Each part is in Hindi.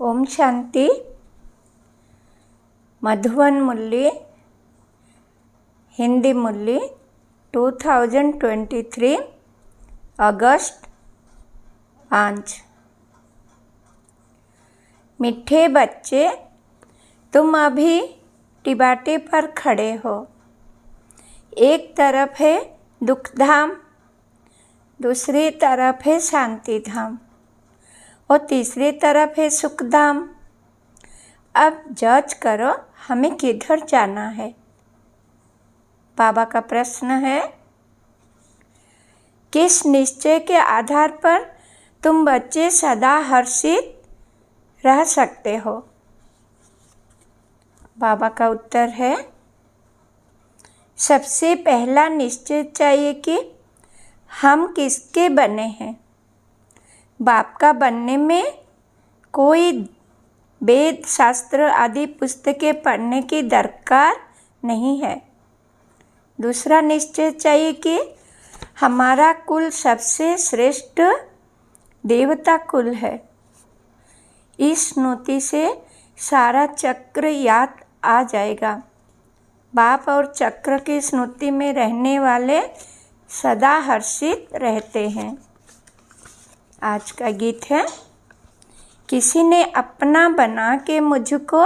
ओम शांति। मधुवन मुरली, हिंदी मुरली 2023 अगस्त 5। मीठे बच्चे, तुम अभी टिबाटे पर खड़े हो। एक तरफ है दुख धाम, दूसरी तरफ है शांति धाम और तीसरी तरफ है सुख धाम। अब जज करो हमें किधर जाना है। बाबा का प्रश्न है, किस निश्चय के आधार पर तुम बच्चे सदा हर्षित रह सकते हो? बाबा का उत्तर है, सबसे पहला निश्चय चाहिए कि हम किसके बने हैं। बाप का बनने में कोई वेद शास्त्र आदि पुस्तकें पढ़ने की दरकार नहीं है। दूसरा निश्चय चाहिए कि हमारा कुल सबसे श्रेष्ठ देवता कुल है। इस स्मृति से सारा चक्र याद आ जाएगा। बाप और चक्र की स्मृति में रहने वाले सदा हर्षित रहते हैं। आज का गीत है, किसी ने अपना बना के मुझको।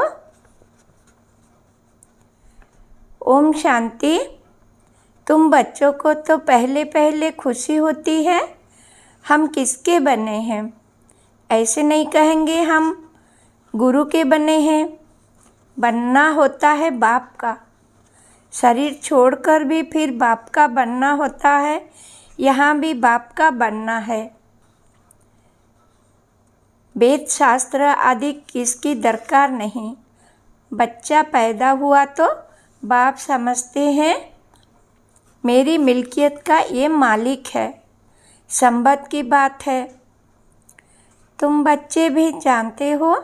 ओम शांति। तुम बच्चों को तो पहले पहले खुशी होती है हम किसके बने हैं। ऐसे नहीं कहेंगे हम गुरु के बने हैं। बनना होता है बाप का। शरीर छोड़कर भी फिर बाप का बनना होता है। यहाँ भी बाप का बनना है। वेद शास्त्र आदि किसकी दरकार नहीं। बच्चा पैदा हुआ तो बाप समझते हैं मेरी मिल्कियत का ये मालिक है। संबत की बात है। तुम बच्चे भी जानते हो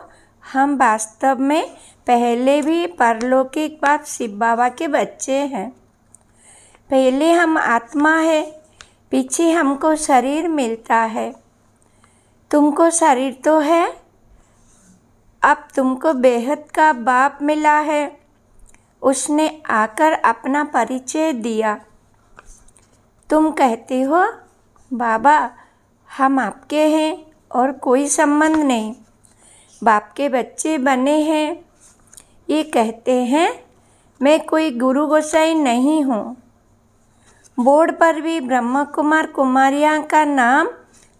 हम वास्तव में पहले भी परलौकिक बाप शिव बाबा के बच्चे हैं। पहले हम आत्मा है, पीछे हमको शरीर मिलता है। तुमको शरीर तो है, अब तुमको बेहद का बाप मिला है। उसने आकर अपना परिचय दिया। तुम कहते हो बाबा हम आपके हैं और कोई संबंध नहीं, बाप के बच्चे बने हैं। ये कहते हैं मैं कोई गुरु गोसाई नहीं हूँ। बोर्ड पर भी ब्रह्म कुमार कुमारियाँ का नाम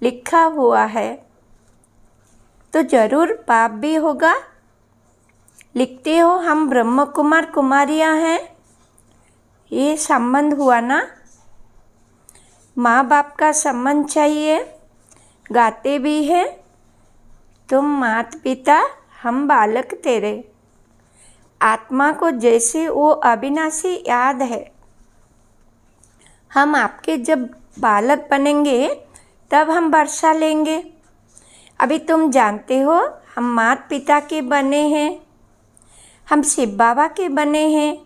लिखा हुआ है, तो जरूर बाप भी होगा। लिखते हो हम ब्रह्म कुमार कुमारियाँ हैं, ये संबंध हुआ ना। माँ बाप का संबंध चाहिए। गाते भी हैं, तुम माता पिता हम बालक तेरे। आत्मा को जैसे वो अविनाशी याद है। हम आपके जब बालक बनेंगे तब हम वर्षा लेंगे। अभी तुम जानते हो हम माता पिता के बने हैं, हम शिव बाबा के बने हैं,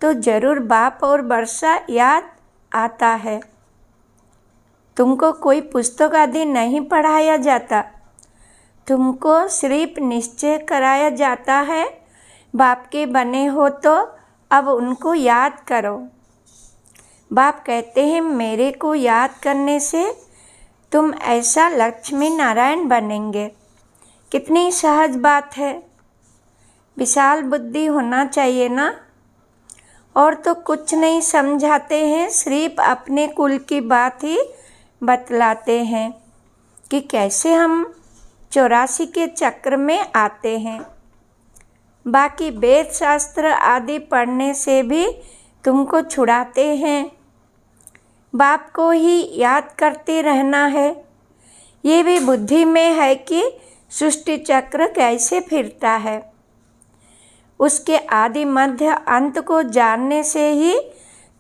तो जरूर बाप और वर्षा याद आता है। तुमको कोई पुस्तक आदि नहीं पढ़ाया जाता। तुमको सिर्फ निश्चय कराया जाता है बाप के बने हो तो अब उनको याद करो। बाप कहते हैं मेरे को याद करने से तुम ऐसा लक्ष्मी नारायण बनेंगे। कितनी सहज बात है। विशाल बुद्धि होना चाहिए ना। और तो कुछ नहीं समझाते हैं, सिर्फ अपने कुल की बात ही बतलाते हैं कि कैसे हम 84 के चक्र में आते हैं। बाकी वेद शास्त्र आदि पढ़ने से भी तुमको छुड़ाते हैं। बाप को ही याद करते रहना है। ये भी बुद्धि में है कि सृष्टि चक्र कैसे फिरता है। उसके आदि मध्य अंत को जानने से ही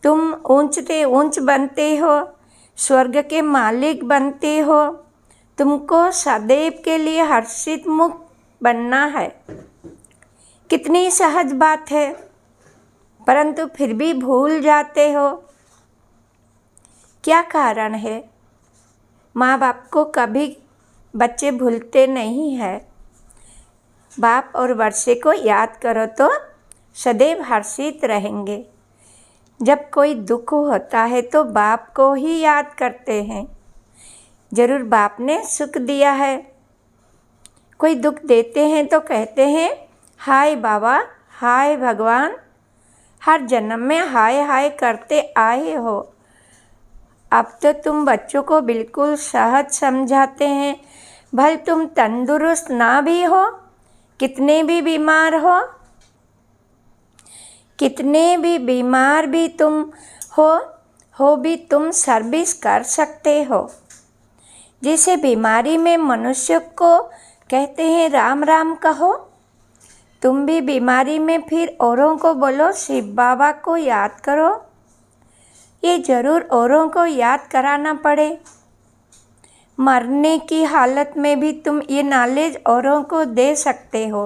तुम ऊंचते ऊंच बनते हो, स्वर्ग के मालिक बनते हो। तुमको सदैव के लिए हर्षित मुक्त बनना है। कितनी सहज बात है, परंतु फिर भी भूल जाते हो। क्या कारण है? माँ बाप को कभी बच्चे भूलते नहीं हैं। बाप और वर्षे को याद करो तो सदैव हर्षित रहेंगे। जब कोई दुख होता है तो बाप को ही याद करते हैं। जरूर बाप ने सुख दिया है। कोई दुख देते हैं तो कहते हैं हाय बाबा, हाय भगवान, हर जन्म में हाय हाय करते आए हो। अब तो तुम बच्चों को बिल्कुल सहज समझाते हैं। भले तुम तंदुरुस्त ना भी हो, कितने भी बीमार भी तुम हो भी तुम सर्विस कर सकते हो। जैसे बीमारी में मनुष्य को कहते हैं राम राम कहो, तुम भी बीमारी में फिर औरों को बोलो शिव बाबा को याद करो। ये ज़रूर औरों को याद कराना पड़े। मरने की हालत में भी तुम ये नॉलेज औरों को दे सकते हो।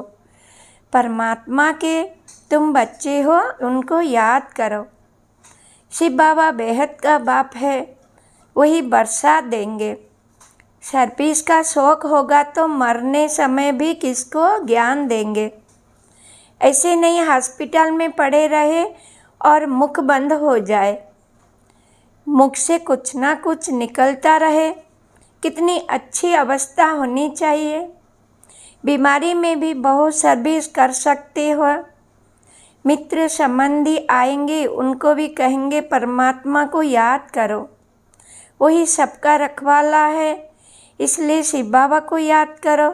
परमात्मा के तुम बच्चे हो, उनको याद करो। शिव बाबा बेहद का बाप है, वही बरसात देंगे। सर्विस का शौक होगा तो मरने समय भी किसको ज्ञान देंगे। ऐसे नहीं हॉस्पिटल में पड़े रहे और मुख बंद हो जाए, मुख से कुछ ना कुछ निकलता रहे। कितनी अच्छी अवस्था होनी चाहिए। बीमारी में भी बहुत सर्विस कर सकते हो। मित्र संबंधी आएंगे, उनको भी कहेंगे परमात्मा को याद करो, वही सबका रखवाला है, इसलिए शिव बाबा को याद करो।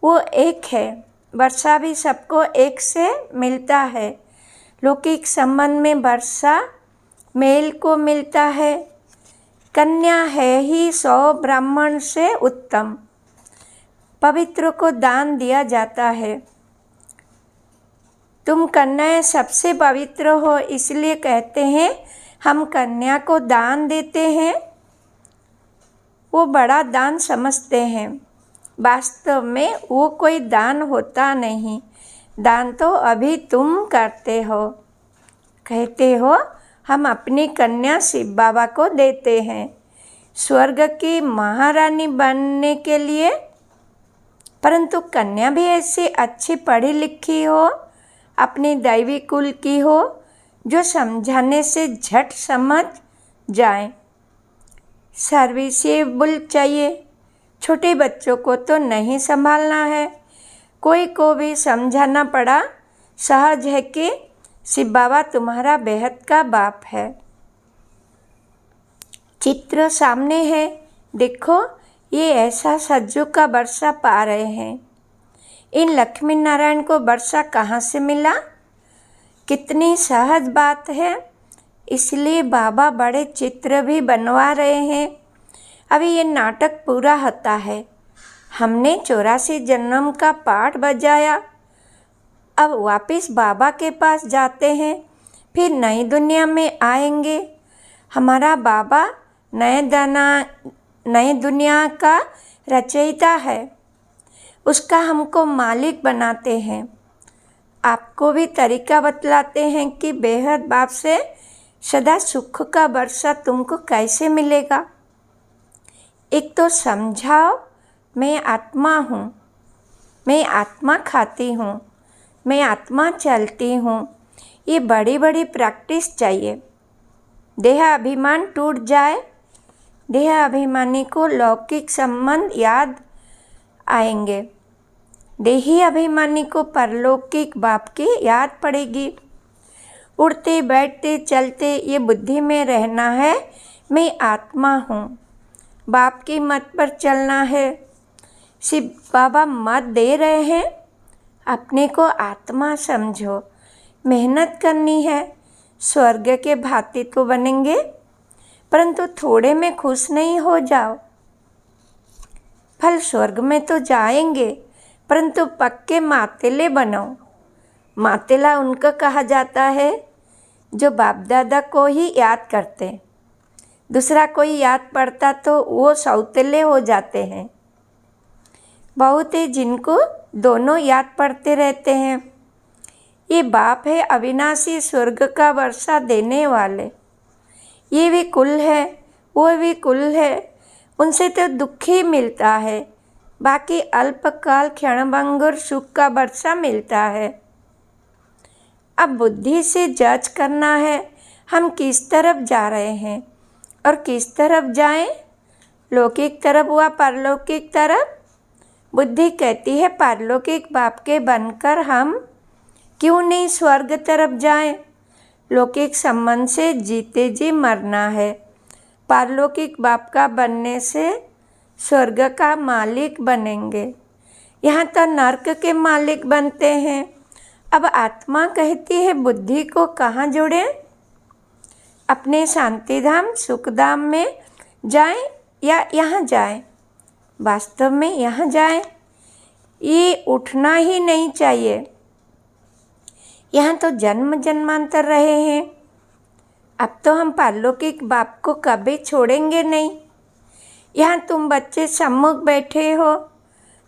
वो एक है। वर्षा भी सबको एक से मिलता है। लौकिक संबंध में वर्षा मेल को मिलता है। कन्या है ही 100 ब्राह्मण से उत्तम। पवित्र को दान दिया जाता है। तुम कन्याएं सबसे पवित्र हो, इसलिए कहते हैं हम कन्या को दान देते हैं। वो बड़ा दान समझते हैं। वास्तव में वो कोई दान होता नहीं। दान तो अभी तुम करते हो। कहते हो हम अपनी कन्या शिव बाबा को देते हैं स्वर्ग की महारानी बनने के लिए। परंतु कन्या भी ऐसी अच्छी पढ़ी लिखी हो, अपनी दैवी कुल की हो, जो समझाने से झट समझ जाए। सर्विसेबल चाहिए। छोटे बच्चों को तो नहीं संभालना है। कोई को भी समझाना पड़ा, सहज है कि शिव बाबा तुम्हारा बेहद का बाप है। चित्र सामने है, देखो ये ऐसा सज्जों का वर्षा पा रहे हैं। इन लक्ष्मी नारायण को वर्षा कहाँ से मिला? कितनी सहज बात है। इसलिए बाबा बड़े चित्र भी बनवा रहे हैं। अभी ये नाटक पूरा होता है। हमने 84 जन्म का पाठ बजाया। अब वापस बाबा के पास जाते हैं, फिर नई दुनिया में आएंगे। हमारा बाबा नए दुनिया का रचयिता है, उसका हमको मालिक बनाते हैं। आपको भी तरीका बतलाते हैं कि बेहद बाप से सदा सुख का वर्षा तुमको कैसे मिलेगा। एक तो समझाओ, मैं आत्मा हूँ, मैं आत्मा खाती हूँ, मैं आत्मा चलती हूँ। ये बड़ी बड़ी प्रैक्टिस चाहिए। देह अभिमान टूट जाए, देह अभिमानी को लौकिक संबंध याद आएंगे। देही अभिमानी को परलौकिक बाप की याद पड़ेगी। उड़ते बैठते चलते ये बुद्धि में रहना है, मैं आत्मा हूँ। बाप की मत पर चलना है। शिव बाबा मत दे रहे हैं, अपने को आत्मा समझो। मेहनत करनी है, स्वर्ग के भांति तो बनेंगे, परंतु थोड़े में खुश नहीं हो जाओ। फल स्वर्ग में तो जाएंगे, परंतु पक्के मातेले बनो। मातेला उनका कहा जाता है जो बाप दादा को ही याद करते। दूसरा कोई याद पड़ता तो वो सौतेले हो जाते हैं। बहुत है जिनको दोनों याद पड़ते रहते हैं। ये बाप है अविनाशी, स्वर्ग का वर्षा देने वाले। ये भी कुल है, वो भी कुल है, उनसे तो दुख ही मिलता है। बाकी अल्पकाल क्षणभंगुर सुख का वर्षा मिलता है। अब बुद्धि से जज करना है हम किस तरफ जा रहे हैं और किस तरफ जाएं, लौकिक तरफ व परलौकिक तरफ। बुद्धि कहती है पारलौकिक बाप के बनकर हम क्यों नहीं स्वर्ग तरफ जाएं। लौकिक संबंध से जीते जी मरना है, पारलौकिक बाप का बनने से स्वर्ग का मालिक बनेंगे। यहाँ तो नर्क के मालिक बनते हैं। अब आत्मा कहती है बुद्धि को कहाँ जोड़ें, अपने शांतिधाम सुखधाम में जाएं या यहाँ जाएं। वास्तव में यहाँ जाएं, ये उठना ही नहीं चाहिए। यहाँ तो जन्म जन्मांतर रहे हैं, अब तो हम पारलौकिक बाप को कभी छोड़ेंगे नहीं। यहाँ तुम बच्चे सम्मुख बैठे हो,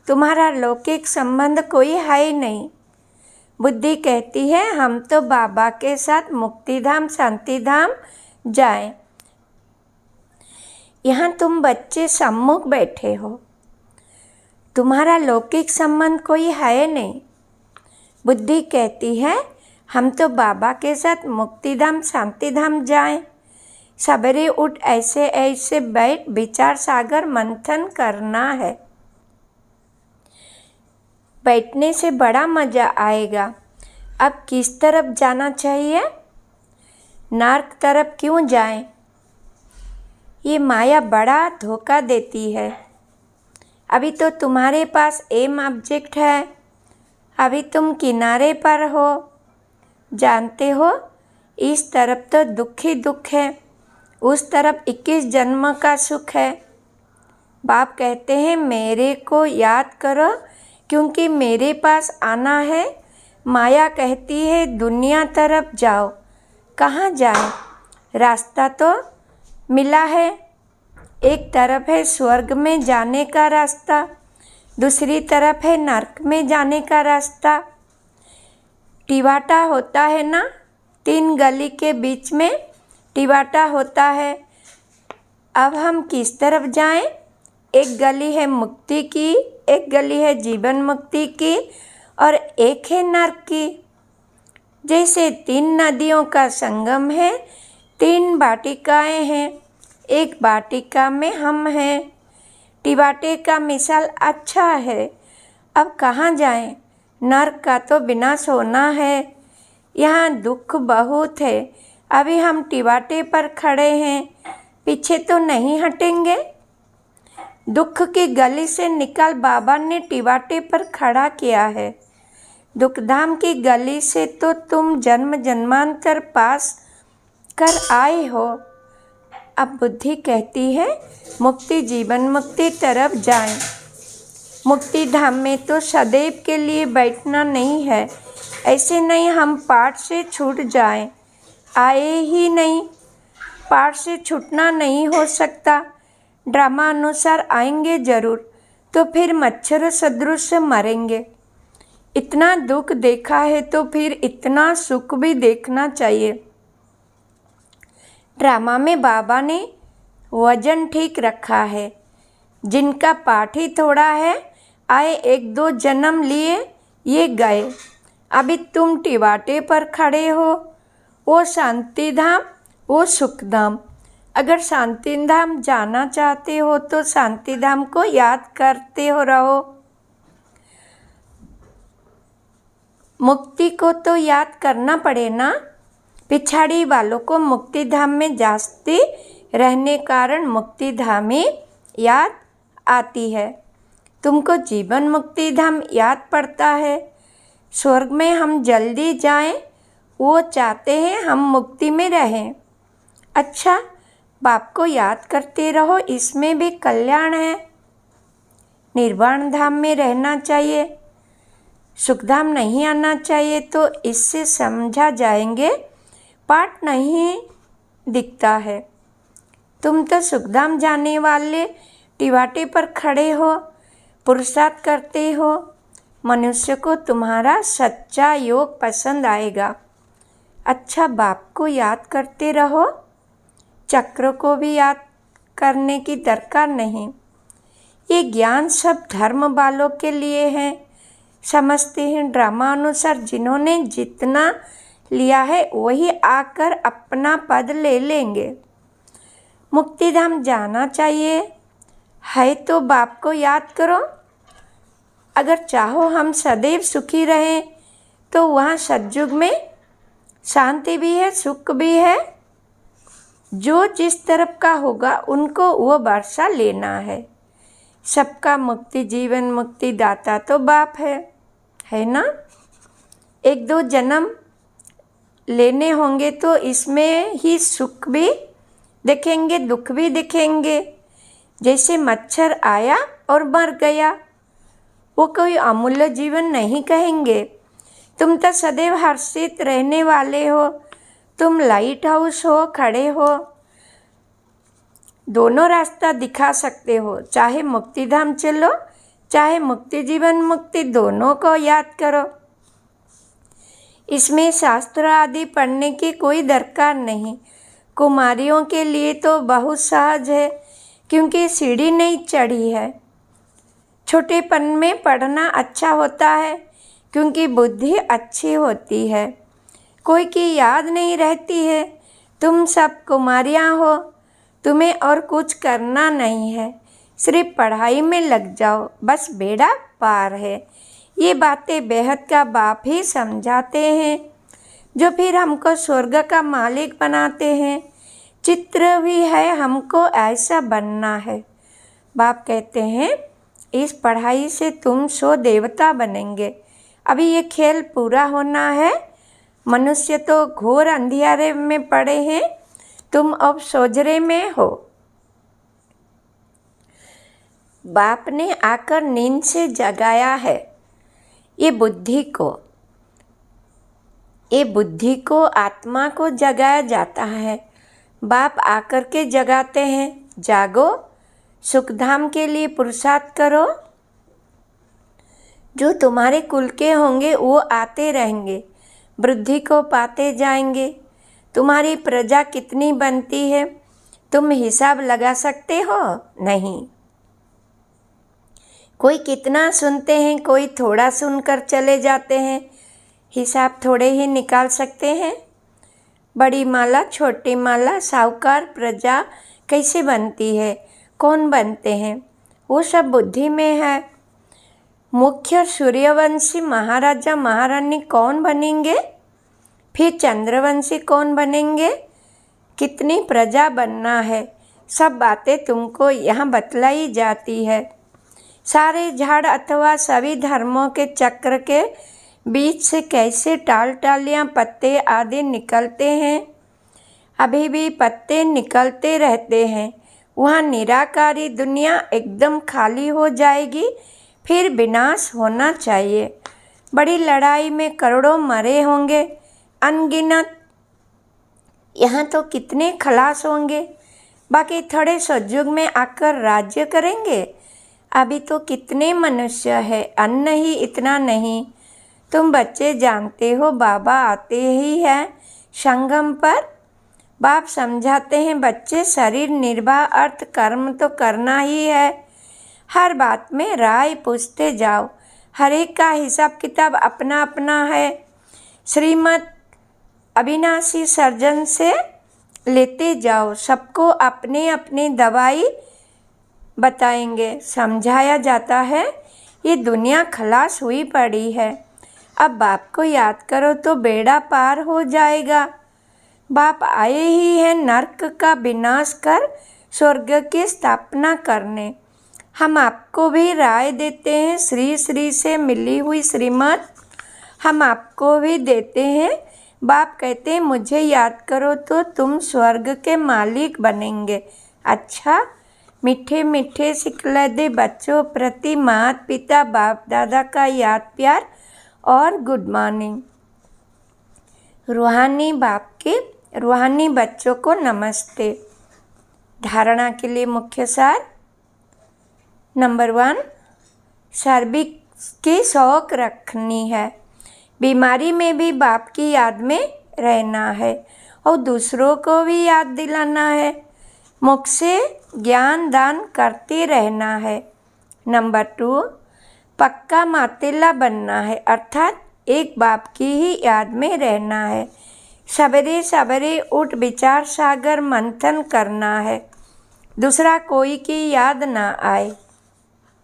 तुम्हारा लौकिक संबंध कोई है ही नहीं। बुद्धि कहती है हम तो बाबा के साथ मुक्तिधाम शांतिधाम जाएं। यहाँ तुम बच्चे सम्मुख बैठे हो, तुम्हारा लौकिक संबंध कोई है नहीं। बुद्धि कहती है हम तो बाबा के साथ मुक्तिधाम शांतिधाम जाएं। सवेरे उठ ऐसे ऐसे बैठ विचार सागर मंथन करना है, बैठने से बड़ा मज़ा आएगा। अब किस तरफ जाना चाहिए, नर्क तरफ क्यों जाएं? ये माया बड़ा धोखा देती है। अभी तो तुम्हारे पास एम ऑब्जेक्ट है, अभी तुम किनारे पर हो। जानते हो इस तरफ तो दुख ही दुख है, उस तरफ 21 जन्म का सुख है। बाप कहते हैं मेरे को याद करो क्योंकि मेरे पास आना है। माया कहती है दुनिया तरफ जाओ, कहाँ जाए? रास्ता तो मिला है, एक तरफ है स्वर्ग में जाने का रास्ता, दूसरी तरफ है नरक में जाने का रास्ता। टिवाटा होता है ना, 3 गली के बीच में टिवाटा होता है। अब हम किस तरफ जाएं? एक गली है मुक्ति की, एक गली है जीवन मुक्ति की और एक है नरक की। जैसे 3 नदियों का संगम है, 3 वाटिकाएं हैं, एक वाटिका में हम हैं। टिवाटे का मिसाल अच्छा है। अब कहाँ जाएं? नरक का तो विनाश होना है, यहाँ दुख बहुत है। अभी हम टिवाटे पर खड़े हैं, पीछे तो नहीं हटेंगे। दुख की गली से निकाल बाबा ने टिवाटे पर खड़ा किया है। दुखधाम की गली से तो तुम जन्म जन्मांतर पास कर आए हो। अब बुद्धि कहती है मुक्ति जीवन मुक्ति तरफ जाएं। मुक्ति धाम में तो सदैव के लिए बैठना नहीं है। ऐसे नहीं हम पाठ से छूट जाएं, आए ही नहीं। पाठ से छूटना नहीं हो सकता, ड्रामा अनुसार आएंगे जरूर, तो फिर मच्छर सदृश मरेंगे। इतना दुख देखा है तो फिर इतना सुख भी देखना चाहिए। ड्रामा में बाबा ने वजन ठीक रखा है। जिनका पाठ ही थोड़ा है, आए 1-2 जन्म लिए, ये गए। अभी तुम टिवाटे पर खड़े हो, वो शांति धाम वो सुखधाम। अगर शांति धाम जाना चाहते हो तो शांति धाम को याद करते हो रहो। मुक्ति को तो याद करना पड़े ना। पिछाड़ी वालों को मुक्ति धाम में जाते रहने कारण मुक्ति धाम ही याद आती है। तुमको जीवन मुक्ति धाम याद पड़ता है। स्वर्ग में हम जल्दी जाएं, वो चाहते हैं हम मुक्ति में रहें। अच्छा, बाप को याद करते रहो, इसमें भी कल्याण है। निर्वाण धाम में रहना चाहिए, सुखधाम नहीं आना चाहिए। तो इससे समझा जाएंगे पाठ नहीं दिखता है। तुम तो सुखधाम जाने वाले टिवाटे पर खड़े हो, पुरुषार्थ करते हो। मनुष्य को तुम्हारा सच्चा योग पसंद आएगा। अच्छा, बाप को याद करते रहो, चक्र को भी याद करने की दरकार नहीं। ये ज्ञान सब धर्म वालों के लिए है। समझते हैं ड्रामा अनुसार जिन्होंने जितना लिया है वही आकर अपना पद ले लेंगे। मुक्तिधाम जाना चाहिए है तो बाप को याद करो। अगर चाहो हम सदैव सुखी रहें तो वहाँ सतयुग में शांति भी है, सुख भी है। जो जिस तरफ का होगा उनको वो वर्षा लेना है। सबका मुक्ति जीवन मुक्ति दाता तो बाप है ना। एक दो जन्म लेने होंगे तो इसमें ही सुख भी देखेंगे, दुख भी देखेंगे। जैसे मच्छर आया और मर गया, वो कोई अमूल्य जीवन नहीं कहेंगे। तुम तो सदैव हर्षित रहने वाले हो। तुम लाइट हाउस हो, खड़े हो, दोनों रास्ता दिखा सकते हो। चाहे मुक्तिधाम चलो, चाहे मुक्ति जीवन मुक्ति, दोनों को याद करो। इसमें शास्त्र आदि पढ़ने की कोई दरकार नहीं। कुमारियों के लिए तो बहुत सहज है क्योंकि सीढ़ी नहीं चढ़ी है। छोटेपन में पढ़ना अच्छा होता है क्योंकि बुद्धि अच्छी होती है। कोई की याद नहीं रहती है। तुम सब कुमारियाँ हो, तुम्हें और कुछ करना नहीं है, सिर्फ पढ़ाई में लग जाओ, बस बेड़ा पार है। ये बातें बेहद का बाप ही समझाते हैं, जो फिर हमको स्वर्ग का मालिक बनाते हैं। चित्र भी है, हमको ऐसा बनना है। बाप कहते हैं इस पढ़ाई से तुम सो देवता बनेंगे। अभी ये खेल पूरा होना है। मनुष्य तो घोर अंधियारे में पड़े हैं, तुम अब सोजरे में हो। बाप ने आकर नींद से जगाया है ये बुद्धि को आत्मा को जगाया जाता है। बाप आकर के जगाते हैं, जागो, सुखधाम के लिए पुरुषार्थ करो। जो तुम्हारे कुल के होंगे वो आते रहेंगे, वृद्धि को पाते जाएंगे। तुम्हारी प्रजा कितनी बनती है तुम हिसाब लगा सकते हो? नहीं। कोई कितना सुनते हैं, कोई थोड़ा सुनकर चले जाते हैं, हिसाब थोड़े ही निकाल सकते हैं। बड़ी माला, छोटी माला, साहूकार, प्रजा कैसे बनती है, कौन बनते हैं, वो सब बुद्धि में है। मुख्य सूर्यवंशी महाराजा महारानी कौन बनेंगे, फिर चंद्रवंशी कौन बनेंगे, कितनी प्रजा बनना है, सब बातें तुमको यहाँ बतलाई जाती है। सारे झाड़ अथवा सभी धर्मों के चक्र के बीच से कैसे टालियाँ पत्ते आदि निकलते हैं, अभी भी पत्ते निकलते रहते हैं। वहाँ निराकारी दुनिया एकदम खाली हो जाएगी, फिर विनाश होना चाहिए। बड़ी लड़ाई में करोड़ों मरे होंगे अनगिनत, यहाँ तो कितने खलास होंगे। बाकी थोड़े सतयुग में आकर राज्य करेंगे। अभी तो कितने मनुष्य है, अन्न ही इतना नहीं। तुम बच्चे जानते हो बाबा आते ही हैं संगम पर। बाप समझाते हैं बच्चे शरीर निर्वाह अर्थ कर्म तो करना ही है। हर बात में राय पूछते जाओ, हर एक का हिसाब किताब अपना अपना है। श्रीमत अविनाशी सर्जन से लेते जाओ, सबको अपने अपने दवाई बताएंगे। समझाया जाता है ये दुनिया खलास हुई पड़ी है, अब बाप को याद करो तो बेड़ा पार हो जाएगा। बाप आए ही हैं नर्क का विनाश कर स्वर्ग की स्थापना करने। हम आपको भी राय देते हैं, श्री श्री से मिली हुई श्रीमत हम आपको भी देते हैं। बाप कहते हैं मुझे याद करो तो तुम स्वर्ग के मालिक बनेंगे। अच्छा, मीठे मीठे सिखलादे बच्चों प्रति माता पिता बाप दादा का याद प्यार और गुड मॉर्निंग। रूहानी बाप के रूहानी बच्चों को नमस्ते। धारणा के लिए मुख्य सार। नंबर 1, शारीरिक की शौक रखनी है। बीमारी में भी बाप की याद में रहना है और दूसरों को भी याद दिलाना है। मुख से ज्ञान दान करते रहना है। नंबर 2, पक्का मातेला बनना है, अर्थात एक बाप की ही याद में रहना है। सवेरे सवेरे उठ विचार सागर मंथन करना है, दूसरा कोई की याद ना आए।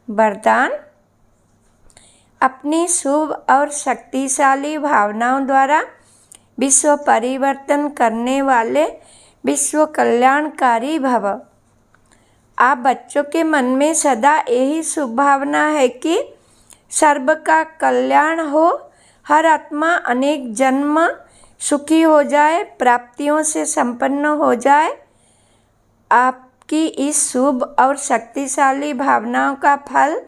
वरदान, अपनी शुभ और शक्तिशाली भावनाओं द्वारा विश्व परिवर्तन करने वाले विश्व कल्याणकारी भव। आप बच्चों के मन में सदा यही शुभ भावना है कि सर्व का कल्याण हो, हर आत्मा अनेक जन्म सुखी हो जाए, प्राप्तियों से संपन्न हो जाए। आपकी इस शुभ और शक्तिशाली भावनाओं का फल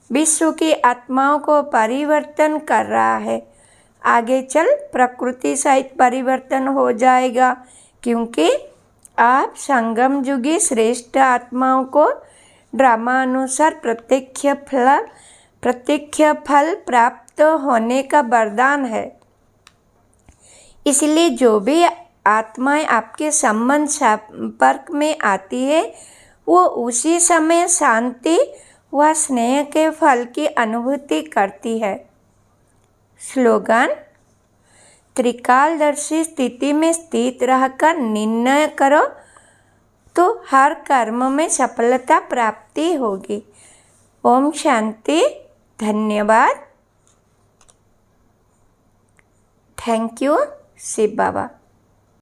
विश्व की आत्माओं को परिवर्तन कर रहा है। आगे चल प्रकृति सहित परिवर्तन हो जाएगा, क्योंकि आप संगम युगी श्रेष्ठ आत्माओं को ड्रामा अनुसार प्रत्यक्ष फल प्राप्त होने का वरदान है। इसलिए जो भी आत्माएं आपके संपर्क में आती है, वो उसी समय शांति व स्नेह के फल की अनुभूति करती है। स्लोगन, त्रिकालदर्शी स्थिति में स्थित रहकर निर्णय करो तो हर कर्म में सफलता प्राप्ति होगी। ओम शांति। धन्यवाद। Thank you Shiv Baba.